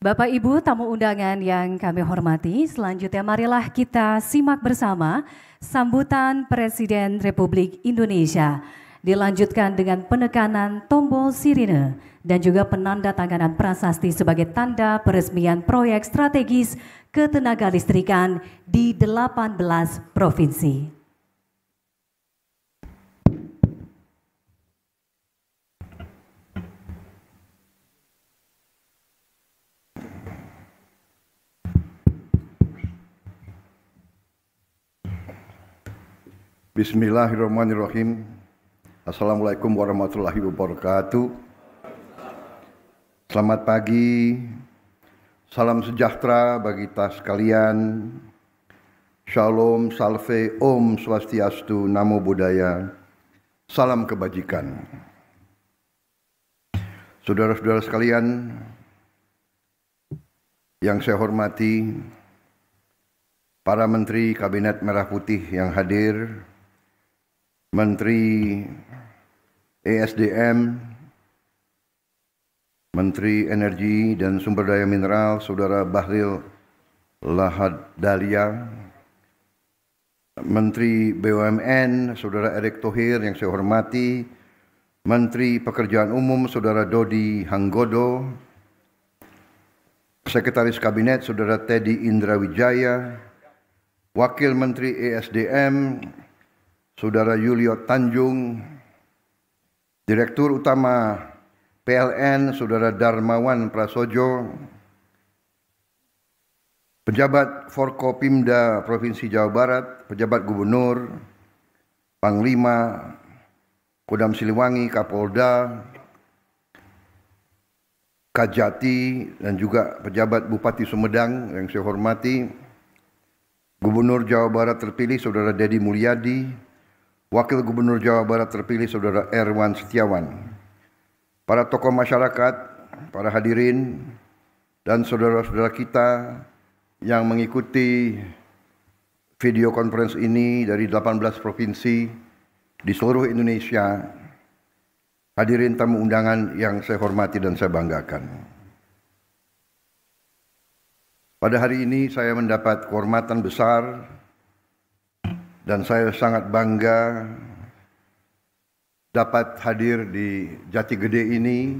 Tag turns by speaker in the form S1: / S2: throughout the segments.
S1: Bapak Ibu tamu undangan yang kami hormati, selanjutnya marilah kita simak bersama sambutan Presiden Republik Indonesia. Dilanjutkan dengan penekanan tombol sirine dan juga penandatanganan prasasti sebagai tanda peresmian proyek strategis ketenagalistrikan di 18 provinsi.
S2: Bismillahirrahmanirrahim. Assalamualaikum warahmatullahi wabarakatuh. Selamat pagi, salam sejahtera bagi kita sekalian. Shalom, salve, om swastiastu, namo buddhaya, salam kebajikan. Saudara-saudara sekalian yang saya hormati, para Menteri Kabinet Merah Putih yang hadir, Menteri ESDM, Menteri Energi dan Sumber Daya Mineral, Saudara Bahlil Lahadalia, Menteri BUMN, Saudara Erick Thohir yang saya hormati, Menteri Pekerjaan Umum, Saudara Dodi Hanggodo, Sekretaris Kabinet, Saudara Teddy Indrawijaya, Wakil Menteri ESDM, Saudara Yulio Tanjung, Direktur Utama PLN, Saudara Darmawan Prasojo, Pejabat Forkopimda Provinsi Jawa Barat, Pejabat Gubernur, Panglima, Kodam Siliwangi, Kapolda, Kajati, dan juga Pejabat Bupati Sumedang yang saya hormati, Gubernur Jawa Barat terpilih Saudara Deddy Mulyadi, Wakil Gubernur Jawa Barat terpilih Saudara Erwan Setiawan, para tokoh masyarakat, para hadirin, dan saudara-saudara kita yang mengikuti video conference ini dari 18 provinsi di seluruh Indonesia, hadirin tamu undangan yang saya hormati dan saya banggakan. Pada hari ini saya mendapat kehormatan besar dan saya sangat bangga dapat hadir di Jati Gede ini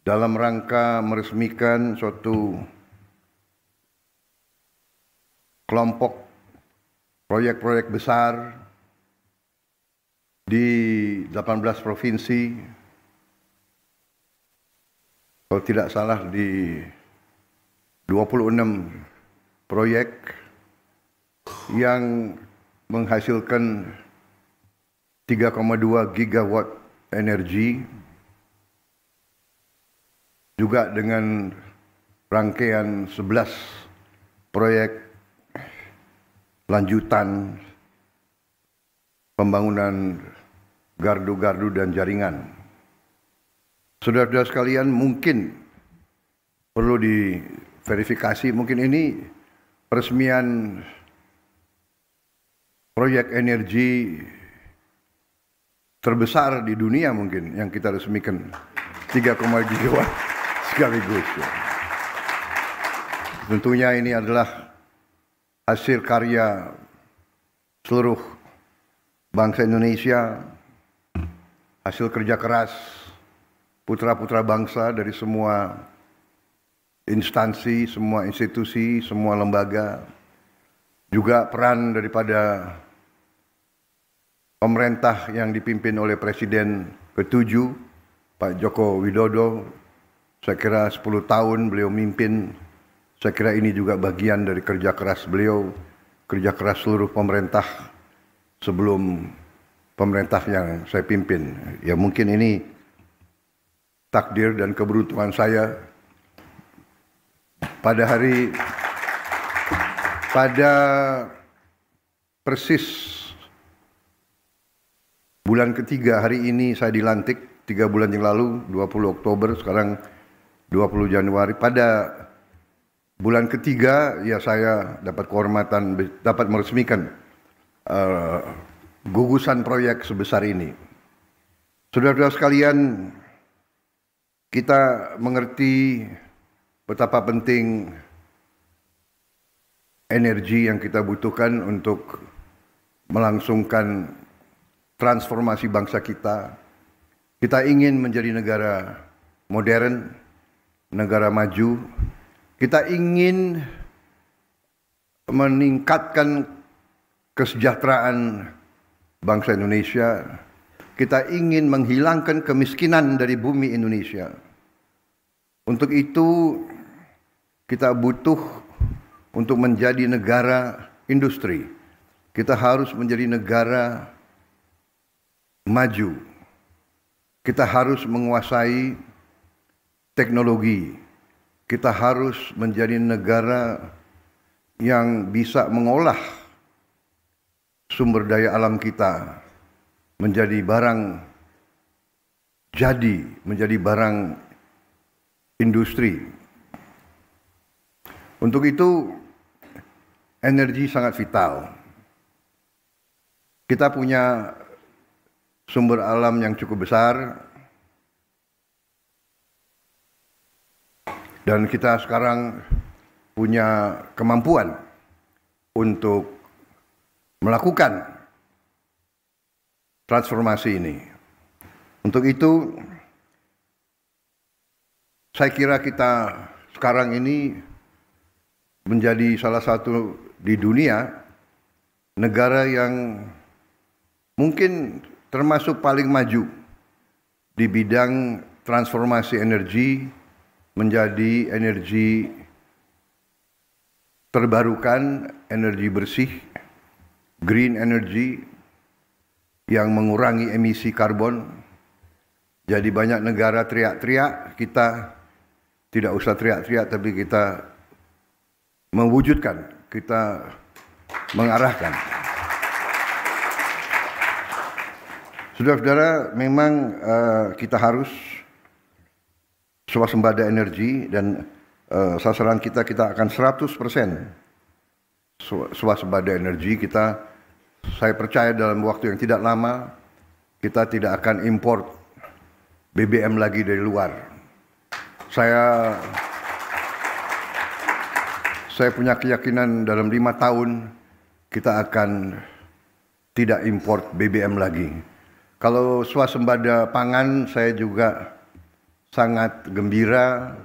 S2: dalam rangka meresmikan suatu kelompok proyek-proyek besar di 18 provinsi, kalau tidak salah di 26 proyek yang menghasilkan 3,2 gigawatt energi, juga dengan rangkaian 11 proyek lanjutan pembangunan gardu-gardu dan jaringan. Saudara-saudara sekalian, mungkin perlu diverifikasi, mungkin ini peresmian proyek energi terbesar di dunia mungkin yang kita resmikan 3, gigawatt sekaligus. Tentunya ini adalah hasil karya seluruh bangsa Indonesia, hasil kerja keras putra-putra bangsa dari semua instansi, semua institusi, semua lembaga, juga peran daripada pemerintah yang dipimpin oleh Presiden ke-7, Pak Joko Widodo. Saya kira 10 tahun beliau mimpin, saya kira ini juga bagian dari kerja keras beliau, kerja keras seluruh pemerintah sebelum pemerintah yang saya pimpin. Ya mungkin ini takdir dan keberuntungan saya pada persis bulan ketiga hari ini saya dilantik 3 bulan yang lalu, 20 Oktober, sekarang 20 Januari. Pada bulan ketiga ya saya dapat kehormatan, dapat meresmikan gugusan proyek sebesar ini. Saudara-saudara sekalian, kita mengerti betapa penting energi yang kita butuhkan untuk melangsungkan transformasi bangsa kita. Kita ingin menjadi negara modern, negara maju. Kita ingin meningkatkan kesejahteraan bangsa Indonesia. Kita ingin menghilangkan kemiskinan dari bumi Indonesia. Untuk itu kita butuh untuk menjadi negara industri. Kita harus menjadi negara maju. Kita harus menguasai teknologi. Kita harus menjadi negara yang bisa mengolah sumber daya alam kita menjadi barang jadi, menjadi barang industri. Untuk itu energi sangat vital. Kita punya sumber alam yang cukup besar dan kita sekarang punya kemampuan untuk melakukan transformasi ini. Untuk itu, saya kira kita sekarang ini menjadi salah satu di dunia negara yang mungkin termasuk paling maju di bidang transformasi energi menjadi energi terbarukan, energi bersih, green energy yang mengurangi emisi karbon. Jadi banyak negara teriak-teriak, kita tidak usah teriak-teriak, tapi kita mewujudkan, kita mengarahkan. Saudara-saudara, memang kita harus swasembada energi dan sasaran kita akan 100% swasembada energi. Saya percaya dalam waktu yang tidak lama kita tidak akan import BBM lagi dari luar. Saya punya keyakinan dalam 5 tahun kita akan tidak import BBM lagi. Kalau swasembada pangan, saya juga sangat gembira.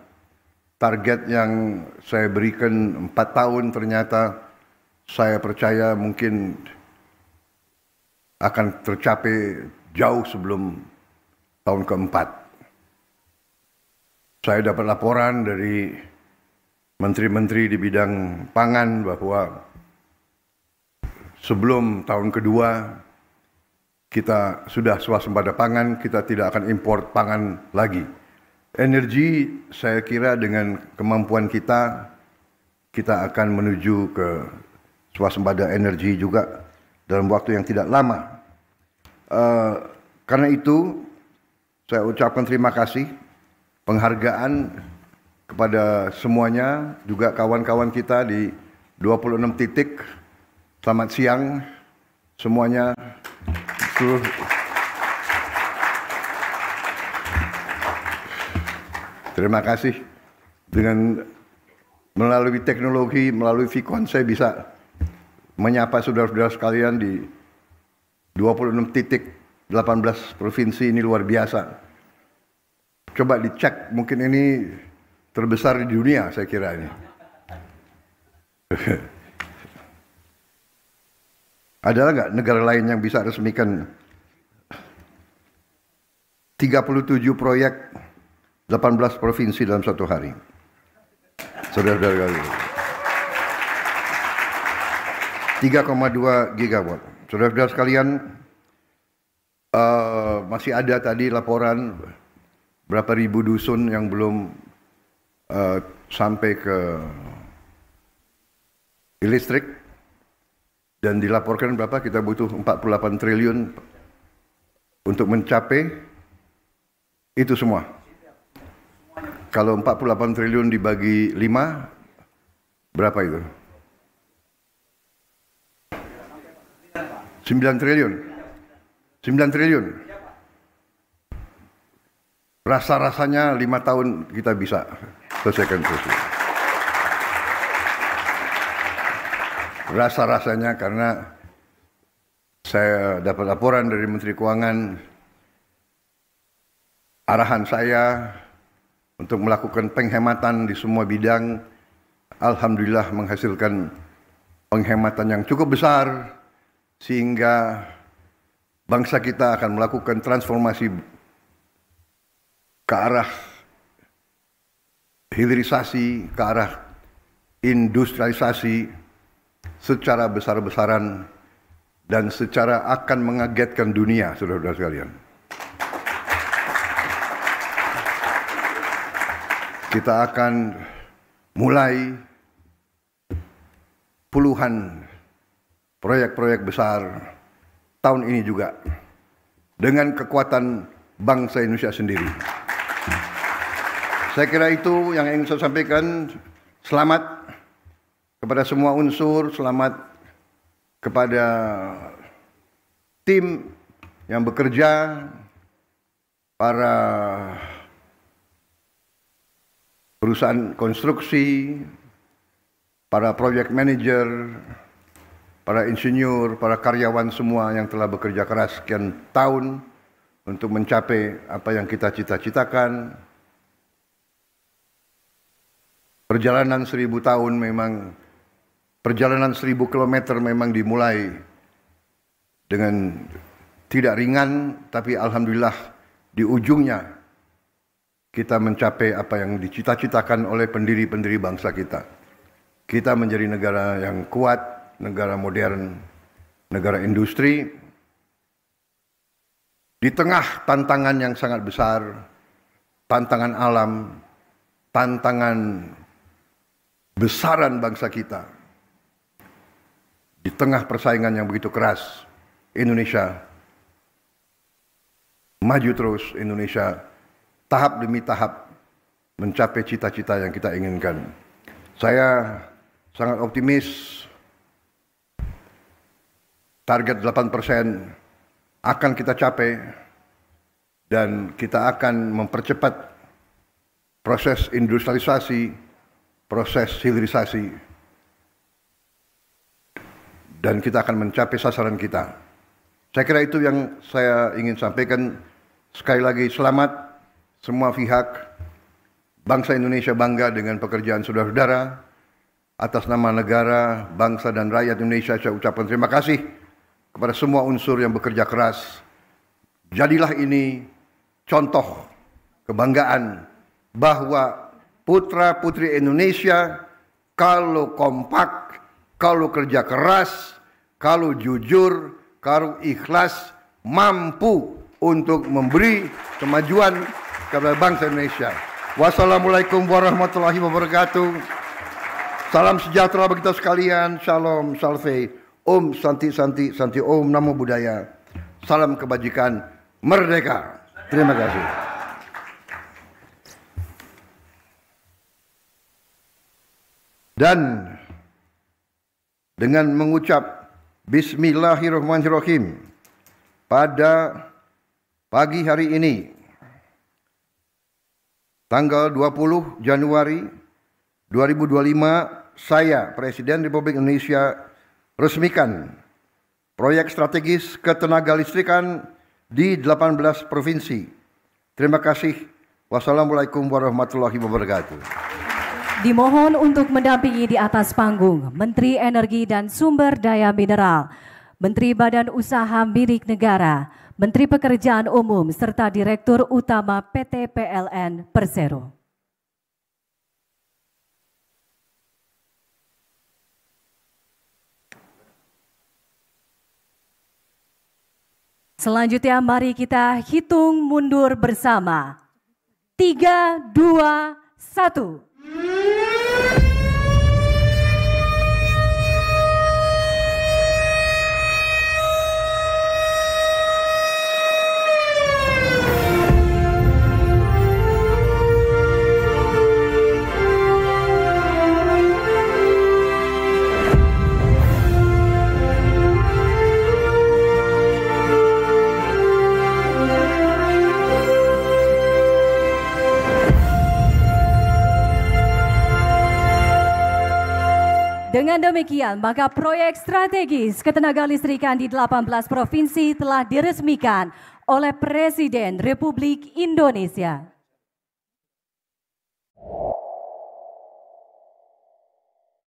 S2: Target yang saya berikan 4 tahun ternyata saya percaya mungkin akan tercapai jauh sebelum tahun keempat. Saya dapat laporan dari menteri-menteri di bidang pangan bahwa sebelum tahun kedua kita sudah swasembada pangan, kita tidak akan import pangan lagi. Energi, saya kira dengan kemampuan kita akan menuju ke swasembada energi juga dalam waktu yang tidak lama. Karena itu, saya ucapkan terima kasih, penghargaan kepada semuanya, juga kawan-kawan kita di 26 titik. Selamat siang semuanya. Terima kasih. Dengan melalui teknologi, melalui Vicon, saya bisa menyapa saudara-saudara sekalian di 26 titik 18 provinsi. Ini luar biasa. Coba dicek, mungkin ini terbesar di dunia, saya kira ini. Ada nggak negara lain yang bisa resmikan 37 proyek 18 provinsi dalam satu hari? Saudara-saudara, 3,2 gigawatt. Saudara-saudara sekalian, masih ada tadi laporan berapa ribu dusun yang belum sampai ke listrik, dan dilaporkan berapa kita butuh 48 triliun untuk mencapai itu semua. Kalau 48 triliun dibagi 5, berapa itu? 9 triliun. 9 triliun. Rasa-rasanya 5 tahun kita bisa. selesaikan proses. Rasa-rasanya karena saya dapat laporan dari Menteri Keuangan, arahan saya untuk melakukan penghematan di semua bidang, alhamdulillah menghasilkan penghematan yang cukup besar, sehingga bangsa kita akan melakukan transformasi ke arah hilirisasi, ke arah industrialisasi secara besar-besaran dan secara akan mengagetkan dunia, saudara-saudara sekalian. Kita akan mulai puluhan proyek-proyek besar tahun ini juga dengan kekuatan bangsa Indonesia sendiri. Saya kira itu yang ingin saya sampaikan. Selamat kepada semua unsur, selamat kepada tim yang bekerja, para perusahaan konstruksi, para project manager, para insinyur, para karyawan semua yang telah bekerja keras sekian tahun untuk mencapai apa yang kita cita-citakan. Perjalanan 1000 tahun memang, perjalanan 1000 kilometer memang dimulai dengan tidak ringan, tapi alhamdulillah di ujungnya kita mencapai apa yang dicita-citakan oleh pendiri-pendiri bangsa kita. Kita menjadi negara yang kuat, negara modern, negara industri, di tengah tantangan yang sangat besar, tantangan alam, tantangan besaran bangsa kita. Di tengah persaingan yang begitu keras, Indonesia maju terus, Indonesia tahap demi tahap mencapai cita-cita yang kita inginkan. Saya sangat optimis target 8% akan kita capai dan kita akan mempercepat proses industrialisasi, proses hilirisasi, dan kita akan mencapai sasaran kita. Saya kira itu yang saya ingin sampaikan. Sekali lagi selamat semua pihak. Bangsa Indonesia bangga dengan pekerjaan saudara-saudara. Atas nama negara, bangsa dan rakyat Indonesia saya ucapkan terima kasih kepada semua unsur yang bekerja keras. Jadilah ini contoh kebanggaan bahwa putra-putri Indonesia kalau kompak, kalau kerja keras, kalau jujur, kalau ikhlas, mampu untuk memberi kemajuan kepada bangsa Indonesia. Wassalamualaikum warahmatullahi wabarakatuh. Salam sejahtera bagi kita sekalian. Shalom, salve. Om Santi Santi Santi Om Namo Buddhaya. Salam kebajikan. Merdeka. Terima kasih. Dan dengan mengucap Bismillahirrahmanirrahim pada pagi hari ini, tanggal 20 Januari 2025, saya, Presiden Republik Indonesia, resmikan proyek strategis ketenaga listrikan di 18 provinsi. Terima kasih. Wassalamualaikum warahmatullahi wabarakatuh.
S1: Dimohon untuk mendampingi di atas panggung Menteri Energi dan Sumber Daya Mineral, Menteri Badan Usaha Milik Negara, Menteri Pekerjaan Umum, serta Direktur Utama PT PLN Persero. Selanjutnya mari kita hitung mundur bersama. 3, 2, 1. Dengan demikian, maka proyek strategis ketenagalistrikan di 18 provinsi telah diresmikan oleh Presiden Republik Indonesia.